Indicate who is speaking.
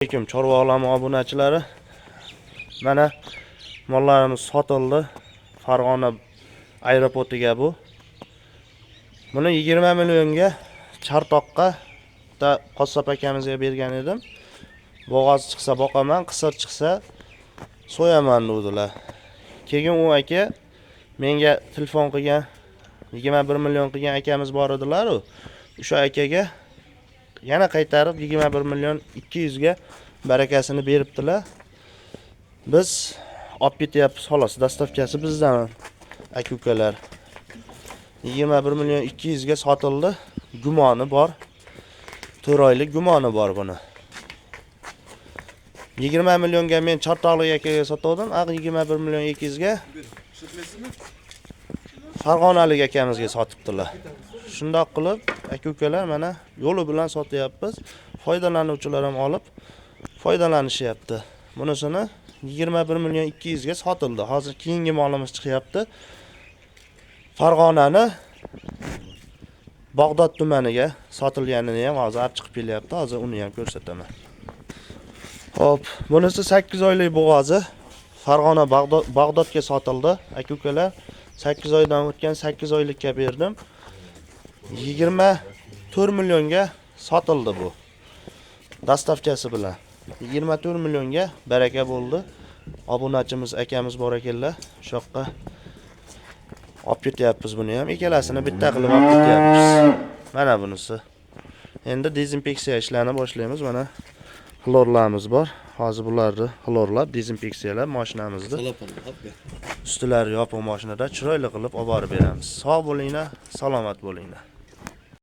Speaker 1: Assalomu alaykum Chorva olami obunachilari. Mana mollarimiz sotildi. Farg'ona aeroportiga bu. Buni 20 millionga Chartoqqa da qassob akamizga bergan edim. Bo'g'oz chiqsa boqaman, qisir chiqsa so'yaman dedilar. Keyin u aka menga telefon qilgan, 21 million qilgan akamiz bor edilar. O'sha akaga yana qaytarib 21 million 200 ga barakasini beribdilar. Biz olib ketyapmiz xolos, dastavkasi bizdan aka-ukalar. 21 million 200 ga sotildi. Gumoni bor. 4 oylik gumoni bor buni. 20 millionga men Chartoqlik akaga sotdim, 21 million 200 ga Farg'onalik akamizga sotibdilar. Shundoq qilib aka-ukalar mana yo'li bilan sotyapmiz. Foydalanuvchilar ham olib foydalanishyapti. Bunisini 21 million 200 ga sotildi. Hozir keyingi molimiz chiqyapti. Farg'onani Bag'dod tumaniga sotilganini ham hozir olib chiqib kelyapti. Hozir uni ham ko'rsataman. Xo'p, bunisi 8 oylik bo'g'ozi. Farg'ona Bag'dodga sotildi. Aka-ukalar 8 oydan o'tgan 8 oylikka berdim. 24 millionga sotildi bu. Dastavkasi bilan 24 millionga baraka bo'ldi. Obunachimiz akamiz bor ekanlar. Shu yoqqa olib ketyapmiz buni ham. Ikkalasini bitta qilib olib ketyapmiz. Mana bunisi. Endi dezinfeksiya ishlarini boshlaymiz. Mana xlorlarimiz bor. Hozir bularni xlorlab dezinfeksiyalab mashinamizda. Ustilari yopiq mashinada chiroyli qilib olib borib beramiz. Sog' bo'linglar, salomat bo'linglar.